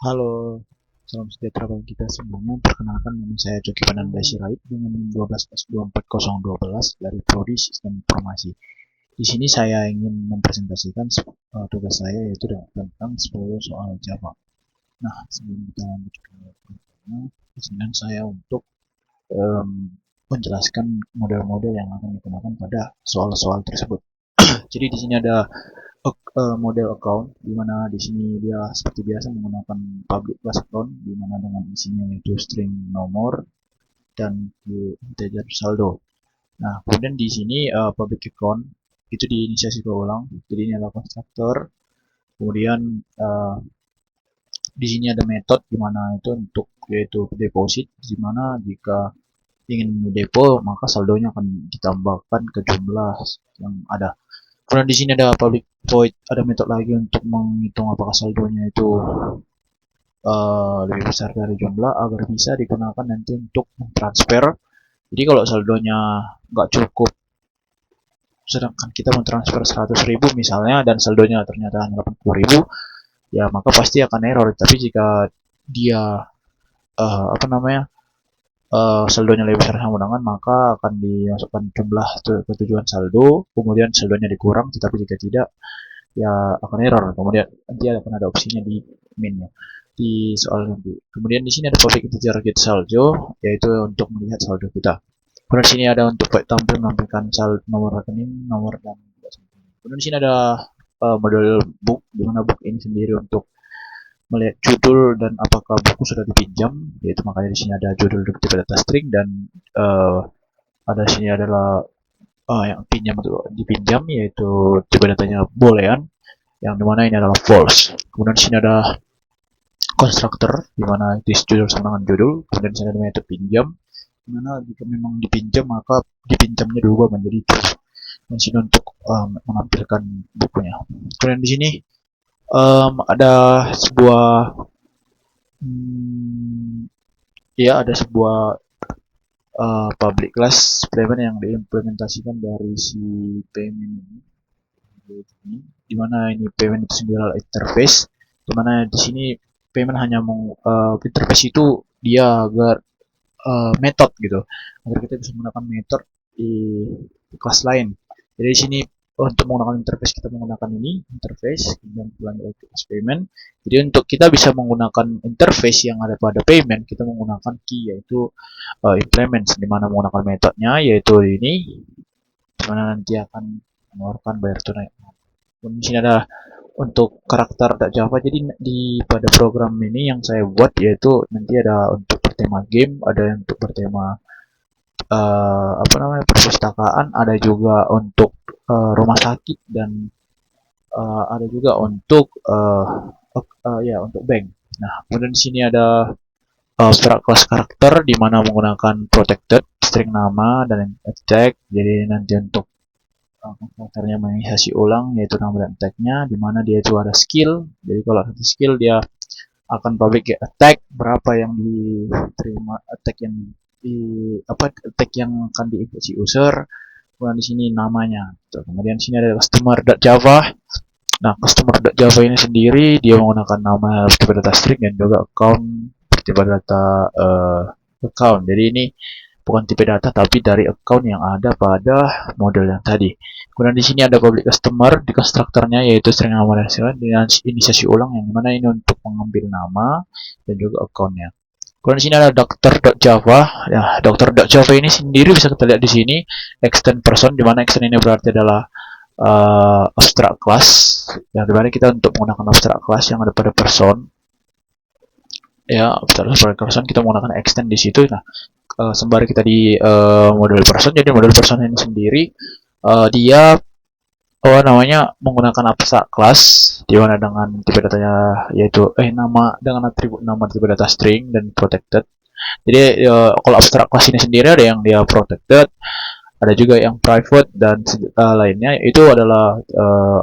Halo, salam sejahtera bagi kita semuanya. Perkenalkan, nama saya Coki Pananda Sirait dengan 12S24012 dari Prodi Sistem Informasi. Di sini saya ingin mempresentasikan tugas saya yaitu tentang 10 soal Java. Nah, sebelum kita lanjut ke programnya, izinkan saya untuk em, menjelaskan model-model yang akan digunakan pada soal-soal tersebut. Jadi di sini ada model account di mana di sini dia seperti biasa menggunakan public class account di mana dengan isinya yaitu string nomor dan integer saldo. Nah, kemudian di sini public account itu diinisiasi ke ulang. Jadi ini adalah konstruktor. Kemudian di sini ada method di mana itu untuk yaitu deposit di mana jika ingin depo maka saldonya akan ditambahkan ke jumlah yang ada. Kemudian di sini ada public void, ada metode lagi untuk menghitung apakah saldonya itu lebih besar dari jumlah agar bisa digunakan nanti untuk transfer. Jadi kalau saldonya nggak cukup, sedangkan kita mentransfer 100.000 misalnya dan saldonya ternyata hanya 80.000, ya maka pasti akan error. Tapi jika dia apa namanya saldonya lebih besar sama undangan, maka akan dimasukkan jumlah ke tujuan saldo, kemudian saldonya dikurang, tetapi jika tidak, ya akan error. Kemudian nanti akan ada opsinya di minnya di soal nanti. Kemudian di sini ada public integer get saldo, yaitu untuk melihat saldo kita. Kemudian di sini ada untuk tampil menampilkan saldo nomor rekening, nomor dan kemudian di sini ada model book, di mana book ini sendiri untuk melihat judul dan apakah buku sudah dipinjam, yaitu makanya di sini ada judul tipe data string dan ada sini adalah yang pinjam itu dipinjam yaitu tipe datanya boolean yang dimana ini adalah false. Kemudian di sini ada konstruktor di mana this judul sama dengan judul. Kemudian di sini ada metode pinjam di mana jika memang dipinjam maka dipinjamnya diubah menjadi true. Dan sini untuk menampilkan bukunya. Kemudian di sini ada sebuah ya ada sebuah public class payment yang diimplementasikan dari si payment ini, di mana ini payment itu sendiri adalah interface, di mana di sini payment hanya interface itu dia agar method gitu, agar kita bisa menggunakan method di kelas lain. Jadi di sini untuk menggunakan interface kita menggunakan ini interface kemudian lanjut ke payment. Jadi untuk kita bisa menggunakan interface yang ada pada payment kita menggunakan key yaitu implement di mana menggunakan metodenya yaitu ini di mana nanti akan mengeluarkan bayar tunai. Kemudian di sini ada untuk karakter Java. Jadi di pada program ini yang saya buat yaitu nanti ada untuk bertema game, ada untuk bertema apa namanya perpustakaan, ada juga untuk rumah sakit dan ada juga untuk ya untuk bank. Nah, kemudian di sini ada abstract class karakter di mana menggunakan protected string nama dan tag. Jadi nanti untuk karakternya menginisiasi ulang yaitu nama dan tagnya di mana dia itu ada skill. Jadi kalau satu skill dia akan public attack berapa yang diterima attack yang di attack yang akan diinput si user. Kemudian di sini namanya. Kemudian di sini ada customer.java. Nah, customer.java ini sendiri dia menggunakan nama tipe data string dan juga account tipe data account. Jadi ini bukan tipe data tapi dari account yang ada pada model yang tadi. Kemudian di sini ada public customer di konstruktornya yaitu string nama dan string dengan inisiasi ulang yang mana ini untuk mengambil nama dan juga accountnya. Kemudian di sini ada doctor.java. Ya, doctor.java ini sendiri bisa kita lihat di sini extend person di mana extend ini berarti adalah abstract class yang dimana kita untuk menggunakan abstract class yang ada pada person ya abstract person kita menggunakan extend di situ. Nah, sembari kita di model person, jadi model person ini sendiri dia namanya menggunakan abstract class di mana dengan tipe datanya yaitu nama dengan atribut nama tipe data string dan protected. Jadi kalau abstract class ini sendiri ada yang dia protected, ada juga yang private dan lainnya. Itu adalah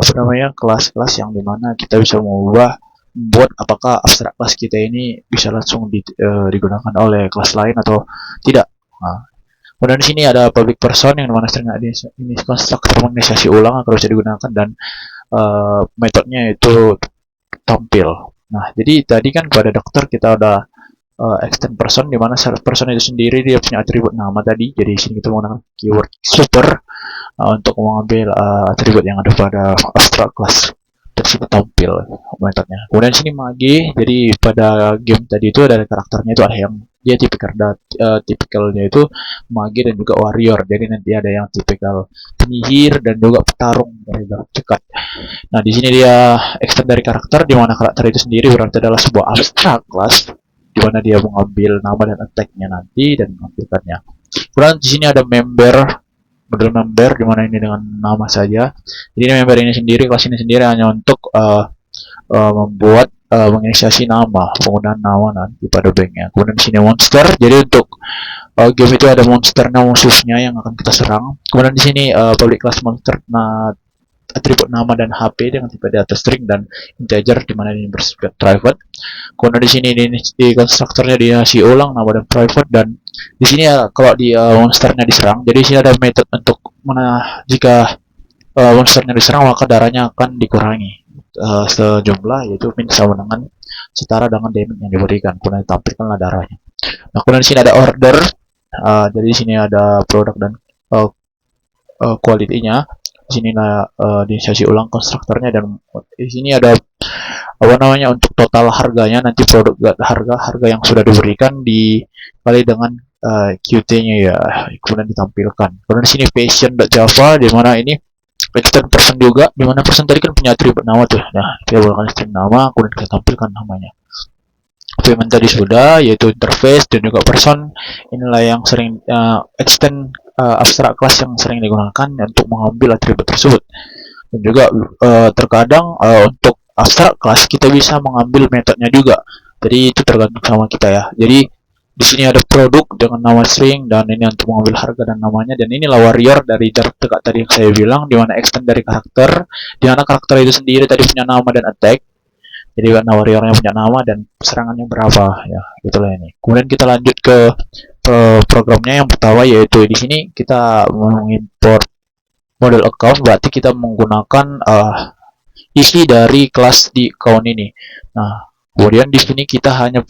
apa namanya kelas-kelas yang dimana kita bisa mengubah buat apakah abstrak kelas kita ini bisa langsung digunakan oleh kelas lain atau tidak. Nah, kemudian di sini ada public person yang dimana string ini konstruktor menginisiasi ulang agar bisa digunakan dan metodenya itu tampil. Nah, jadi tadi kan pada dokter kita udah extend person, di mana person itu sendiri dia punya atribut nama tadi. Jadi di sini kita menggunakan keyword super untuk mengambil atribut yang ada pada abstract class tersebut tampil metodenya. Kemudian di sini mage, jadi pada game tadi itu ada karakternya itu ada yang dia tipikalnya itu mage dan juga warrior. Jadi nanti ada yang tipikal penyihir dan juga petarung dari jarak dekat. Nah, di sini dia extend dari karakter, di mana karakter itu sendiri berarti adalah sebuah abstrak class, di mana dia mengambil nama dan attack-nya nanti dan menampilkannya. Kemudian di sini ada model member, di mana ini dengan nama saja. Jadi member ini sendiri, kelas ini sendiri hanya untuk membuat menginisiasi nama, penggunaan nama nanti pada banknya. Kemudian di sini monster, jadi untuk game itu ada monsternya, musuhnya yang akan kita serang. Kemudian di sini public class monster, nah atribut nama dan HP dengan tipe data string dan integer, di mana ini bersifat private. Kemudian di sini di konstruktornya dinasi ulang nama dan private, dan di sini ya kalau di monsternya diserang, jadi di sini ada method untuk mana jika monsternya diserang maka darahnya akan dikurangi sejumlah, yaitu min sama dengan setara dengan damage yang diberikan. Kemudian ditampilkanlah darahnya. Nah, kemudian di sini ada order, jadi di sini ada produk dan uh, quality-nya. Di sini diinisiasi ulang konstruktornya, dan di sini ada apa namanya untuk total harganya, nanti produk harga yang sudah diberikan dikali dengan QT-nya ya, kemudian ditampilkan. Kemudian di sini passion.java, di mana ini extend person juga, di mana person tadi kan punya atribut nama tuh. Nah, kita gunakan string nama, kemudian kita tampilkan namanya. Payment tadi sudah, yaitu interface dan juga person. Inilah yang sering extend abstract class yang sering digunakan untuk mengambil atribut tersebut. Dan juga terkadang untuk abstract class kita bisa mengambil metodenya juga. Jadi itu tergantung sama kita ya. Jadi di sini ada produk dengan nama string, dan ini untuk mengambil harga dan namanya. Dan inilah warrior dari jarak dekat tadi yang saya bilang, di mana extend dari karakter, di mana karakter itu sendiri tadi punya nama dan attack. Jadi karena warriornya punya nama dan serangannya berapa ya, itulah ini. Kemudian kita lanjut ke programnya yang pertama, yaitu di sini kita mengimport model account, berarti kita menggunakan isi dari kelas di account ini. Nah, kemudian di sini kita hanya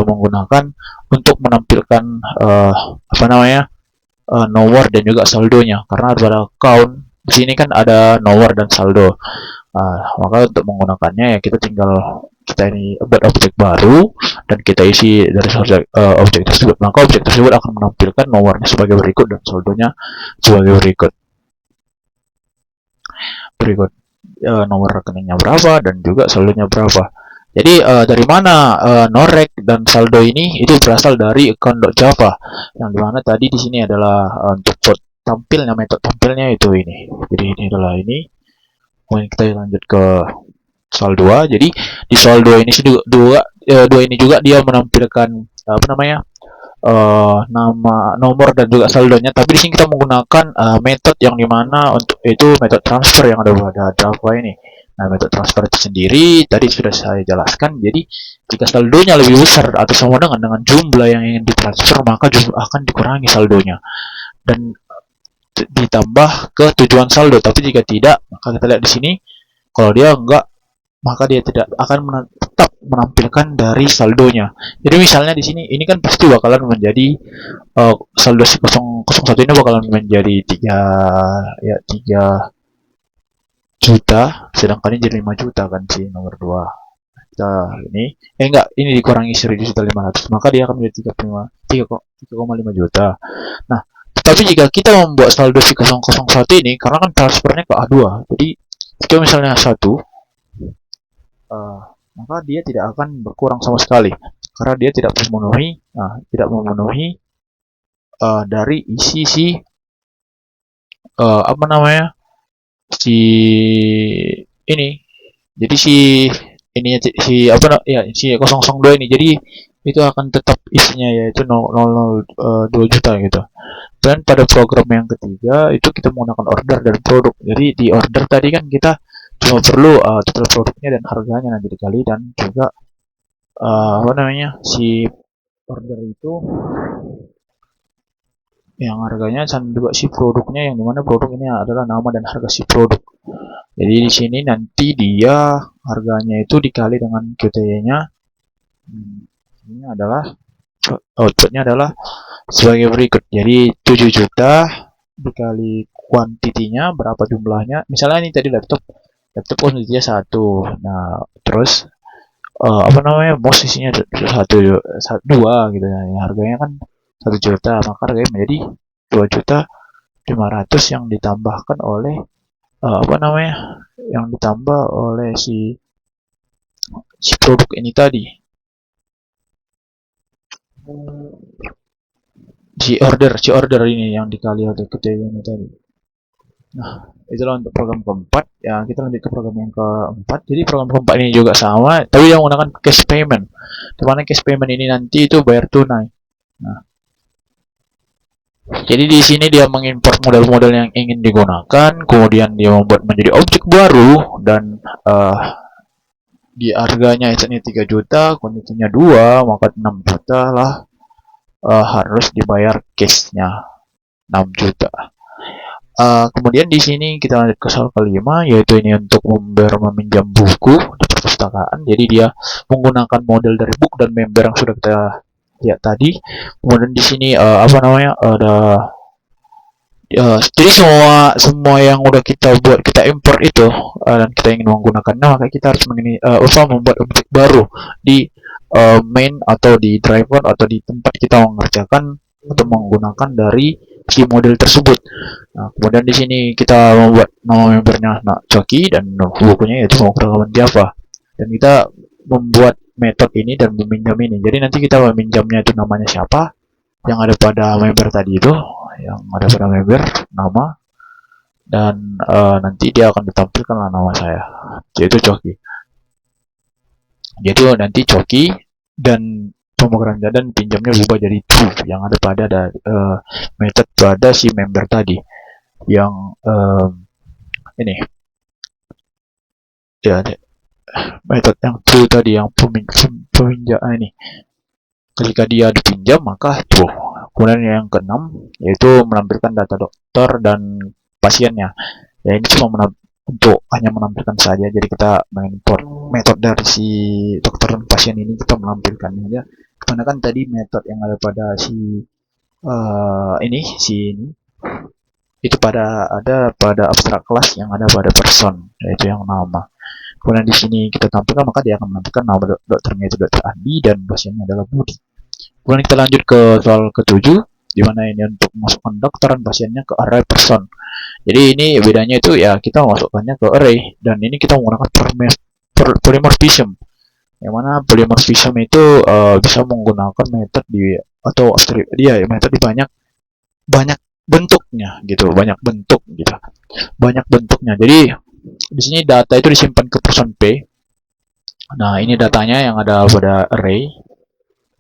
menggunakan untuk menampilkan apa namanya nomor dan juga saldonya, karena pada account di sini kan ada nomor dan saldo. Maka untuk menggunakannya ya kita ini buat objek baru dan kita isi dari objek tersebut. Maka objek tersebut akan menampilkan nomornya sebagai berikut dan saldonya sebagai berikut nomor rekeningnya berapa dan juga saldonya berapa. Jadi dari mana norek dan saldo ini itu berasal dari account.java, yang dimana tadi di sini adalah untuk tampilnya, metode tampilnya itu ini. Jadi ini adalah ini. Kemudian kita lanjut ke soal 2. Jadi di soal 2 ini dua ini juga dia menampilkan apa namanya nama, nomor dan juga saldonya. Tapi di sini kita menggunakan metode yang dimana untuk itu metode transfer yang ada pada Java ini. Nah, metode transfer itu sendiri tadi sudah saya jelaskan. Jadi jika saldonya lebih besar atau sama dengan jumlah yang ingin ditransfer, maka akan dikurangi saldonya dan ditambah ke tujuan saldo. Tapi jika tidak, maka kita lihat di sini, kalau dia enggak, maka dia tidak akan tetap menampilkan dari saldonya. Jadi misalnya di sini ini kan pasti bakalan menjadi saldo si 001 ini bakalan menjadi 3 juta, sedangkan ini jadi 5 juta kan si nomor 2. Kita ini dikurangi 1.500, maka dia akan menjadi 3,5 juta. Nah, tapi jika kita membuat saldo si 001 ini, karena kan transfernya ke A2, jadi jika misalnya 1, maka dia tidak akan berkurang sama sekali, karena dia tidak memenuhi dari isi si apa namanya si ini. Jadi si ininya si apa ya si 002 ini, jadi itu akan tetap isinya yaitu 002 juta gitu. Dan pada program yang ketiga itu kita menggunakan order dan produk. Jadi di order tadi kan kita cuma perlu total produknya dan harganya nanti dikali, dan juga apa namanya si order itu yang harganya dan juga si produknya, yang dimana produk ini adalah nama dan harga si produk. Jadi di sini nanti dia harganya itu dikali dengan QTY-nya. Ini adalah outputnya adalah sebagai berikut. Jadi 7 juta dikali kuantitinya berapa jumlahnya. Misalnya ini tadi laptop kuantitinya 1. Nah, terus apa namanya, mouse isinya 2 gitu ya. Harganya kan 1 juta, maka harganya menjadi 2.500.000 yang ditambahkan oleh apa namanya, yang ditambah oleh si produk ini tadi, si order ini yang dikali oleh ketiga ini tadi. Nah, itulah untuk program keempat. Ya, kita lanjut ke program yang keempat. Jadi program keempat ini juga sama, tapi yang menggunakan cash payment. Dimana cash payment ini nanti itu bayar tunai. Nah, jadi di sini dia mengimport model-model yang ingin digunakan, kemudian dia membuat menjadi objek baru, dan di harganya ini 3 juta, kuantitinya 2, maka 6 juta lah harus dibayar cashnya 6 juta. Kemudian di sini kita lanjut ke soal kelima, yaitu ini untuk meminjam buku di perpustakaan. Jadi dia menggunakan model dari book dan member yang sudah kita lihat tadi. Kemudian di sini apa namanya, ada jadi semua yang udah kita buat, kita import itu dan kita ingin menggunakannya, maka kita harus membuat objek baru di main atau di driver atau di tempat kita mengerjakan atau menggunakan dari si model tersebut. Nah, kemudian di sini kita membuat nama membernya Coki dan bukunya yaitu pemrograman Java. Dan kita membuat metode ini dan meminjam ini. Jadi nanti kita meminjamnya itu namanya siapa yang ada pada member tadi itu, yang ada pada member nama, dan nanti dia akan ditampilkan lah nama saya, yaitu Coki. Jadi nanti Coki dan pemrograman dan pinjamnya berubah jadi true yang ada pada method pada si member tadi yang ini ya, method yang true tadi yang peminjam ini. Ketika dia dipinjam maka true. Kemudian yang keenam yaitu menampilkan data dokter dan pasiennya. Ya ini cuma untuk hanya menampilkan saja. Jadi kita mengimport metode dari si dokter dan pasien ini, kita menampilkannya aja. Karena kan tadi metode yang ada pada si ini itu ada pada abstrak kelas yang ada pada person, yaitu yang nama. Kemudian di sini kita tampilkan, maka dia akan menampilkan nama dokternya itu Dr. Andi dan pasiennya adalah Budi. Kemudian kita lanjut ke soal ke-7, di mana ini untuk memasukkan dokter dan pasiennya ke array person. Jadi ini bedanya itu ya, kita memasukkannya ke array, dan ini kita menggunakan polymorphism. Yang mana polymorphism itu bisa menggunakan metode atau dia metode di banyak bentuknya gitu, banyak bentuknya. Jadi di sini data itu disimpan ke person P. Nah, ini datanya yang ada pada array.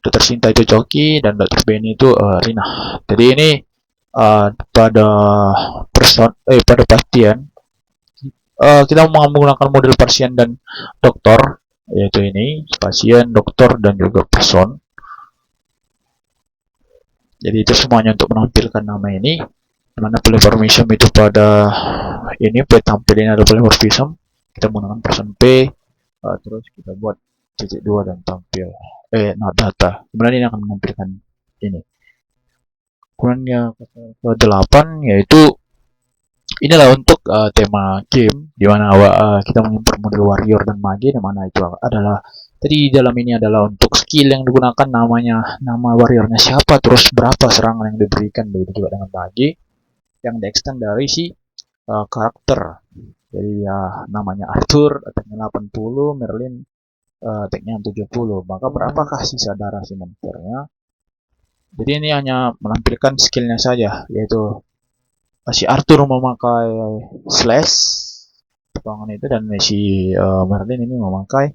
Dokter Sinta itu Coki dan Dokter Benny itu Rina. Jadi ini pada pasien kita menggunakan model pasien dan dokter, yaitu ini pasien, dokter, dan juga person. Jadi itu semuanya untuk menampilkan nama ini. Mana polymorphism itu pada ini tampil ini ada polymorphism. Kita menggunakan person P, terus kita buat titik 2 dan tampil data. Kemudian ini akan menampilkan ini. Kemudian yang ke-8 yaitu inilah untuk tema game, di mana kita mengimport model warrior dan mage, di mana itu adalah tadi di dalam ini adalah untuk skill yang digunakan, nama warriornya siapa, terus berapa serangan yang diberikan, begitu juga dengan mage yang di-extend dari si karakter. Jadi ya namanya Arthur, attack-nya 80, Merlin attack-nya 70. Maka berapakah sisa darah si monsternya? Jadi ini hanya menampilkan skillnya saja, yaitu si Arthur memakai slash potongan itu, dan si Merlin ini memakai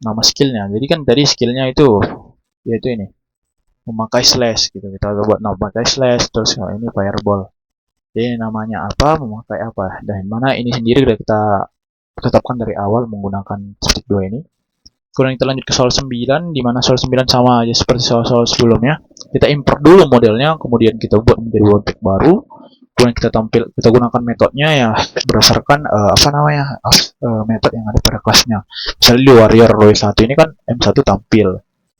nama skillnya. Jadi kan tadi skillnya itu yaitu ini memakai slash gitu, kita buat memakai slash, terus ini fireball. Jadi namanya apa, memakai apa, dan mana ini sendiri sudah kita tetapkan dari awal menggunakan titik 2 ini. Kemudian kita lanjut ke soal 9, di mana soal 9 sama aja seperti soal-soal sebelumnya. Kita import dulu modelnya, kemudian kita buat menjadi objek baru. Kemudian kita gunakan metodenya ya berdasarkan metode yang ada pada kelasnya. Misalnya di warrior W1 ini kan M1 tampil.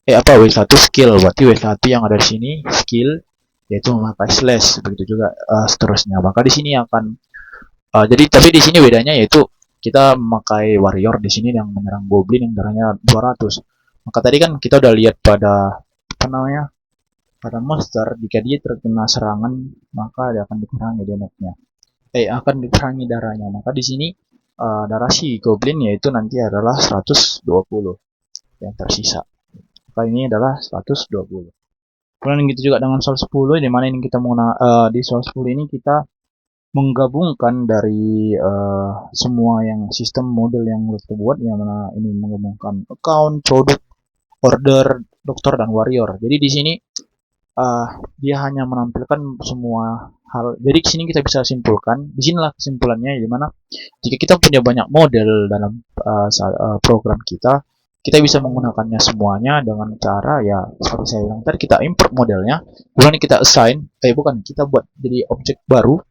W1 skill, berarti W1 yang ada di sini skill yaitu memakai slash, begitu juga seterusnya. Maka di sini akan jadi tapi di sini bedanya yaitu kita memakai warrior di sini yang menyerang goblin yang darahnya 200. Maka tadi kan kita udah lihat pada pada monster, jika dia terkena serangan maka dia akan dikurangi damage-nya. Akan dikurangi darahnya. Maka di sini darah si goblin yaitu nanti adalah 120 yang tersisa. Maka ini adalah 120. Kemudian gitu juga dengan soal 10, di mana ini kita di soal 10 ini kita menggabungkan dari semua yang sistem model yang kita buat, yang mana ini menggabungkan account, produk, order, dokter, dan warrior. Jadi di sini dia hanya menampilkan semua hal. Jadi di sini kita bisa simpulkan. Di sinilah kesimpulannya, di mana jika kita punya banyak model dalam program kita bisa menggunakannya semuanya dengan cara ya seperti saya bilang tadi, kita import modelnya, kemudian kita assign, kita buat jadi objek baru,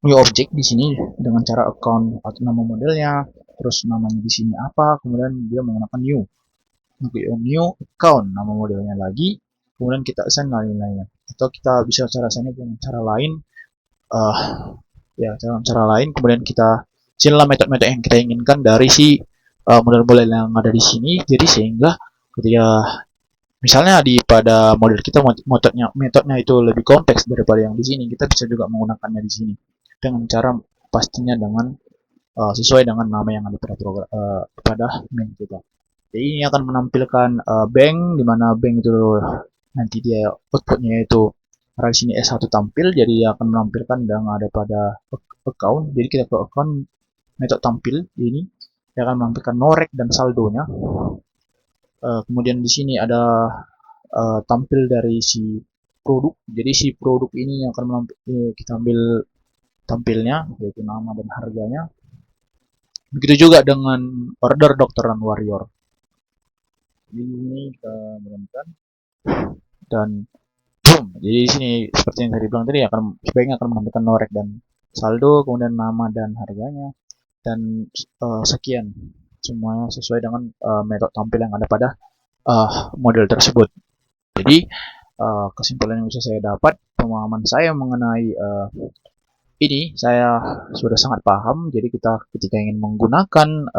new object di sini dengan cara account atau nama modelnya, terus namanya di sini apa, kemudian dia menggunakan new account, nama modelnya lagi, kemudian kita assign lain-lainnya. Atau kita bisa cara assign dengan cara lain, cara lain, kemudian kita sinilah metode-metode yang kita inginkan dari si model-model yang ada di sini. Jadi sehingga ketika misalnya pada model kita metodenya itu lebih kompleks daripada yang di sini, kita bisa juga menggunakannya di sini dengan cara pastinya dengan sesuai dengan nama yang ada pada main kita. Jadi ini akan menampilkan bank, di mana bank itu nanti dia outputnya itu karena di sini S1 tampil, jadi akan menampilkan yang ada pada account. Jadi kita ke account, metode tampil ini dia akan menampilkan norek dan saldonya. Kemudian di sini ada tampil dari si produk. Jadi si produk ini yang akan kita ambil tampilnya yaitu nama dan harganya. Begitu juga dengan order, dokter, dan warrior. Ini kita menentukan dan boom. Jadi di sini seperti yang tadi bilang tadi sebaiknya akan menampilkan norek dan saldo, kemudian nama dan harganya, dan sekian semuanya sesuai dengan metode tampil yang ada pada model tersebut. Jadi kesimpulan yang bisa saya dapat, pemahaman saya mengenai ini saya sudah sangat paham. Jadi kita ketika ingin menggunakan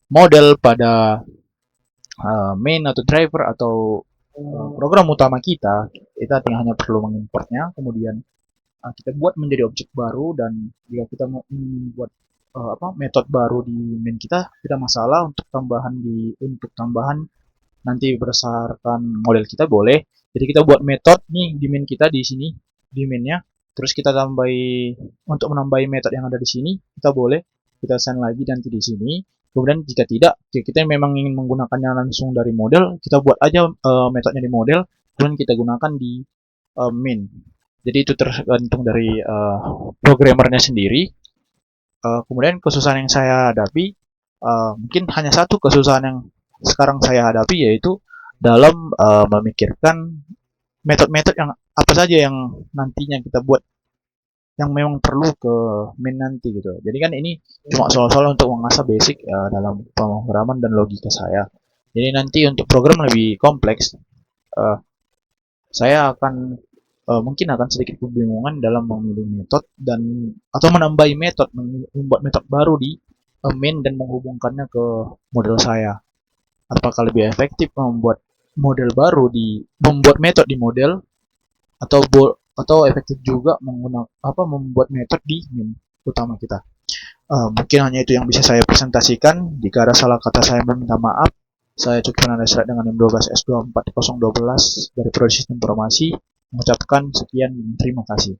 model pada main atau driver atau program utama kita hanya perlu mengimportnya, kemudian kita buat menjadi objek baru, dan jika kita mau membuat metode baru di main kita, tidak masalah untuk tambahan nanti berdasarkan model kita boleh. Jadi kita buat metode nih di main kita di sini di mainnya, terus kita untuk menambahi metode yang ada di sini kita boleh kita assign lagi nanti di sini. Kemudian jika tidak, jika kita memang ingin menggunakannya langsung dari model, kita buat aja metodenya di model, kemudian kita gunakan di main. Jadi itu tergantung dari programmernya sendiri. Kemudian kesusahan yang saya hadapi, mungkin hanya satu kesusahan yang sekarang saya hadapi, yaitu dalam memikirkan metode-metode yang apa saja yang nantinya kita buat yang memang perlu ke main nanti gitu. Jadi kan ini cuma soal-soal untuk mengasah basic dalam pemrograman dan logika saya. Jadi nanti untuk program lebih kompleks, saya akan mungkin akan sedikit kebingungan dalam memilih metode atau menambahi metode, membuat metode baru di main dan menghubungkannya ke model saya. Apakah lebih efektif membuat metode di model, atau efektif juga membuat metode di main utama kita. Mungkin hanya itu yang bisa saya presentasikan. Jika ada salah kata, saya meminta maaf. Saya Cukran Andesrat dengan M12 S24012 dari Prodi Sistem Informasi mengucapkan sekian, terima kasih.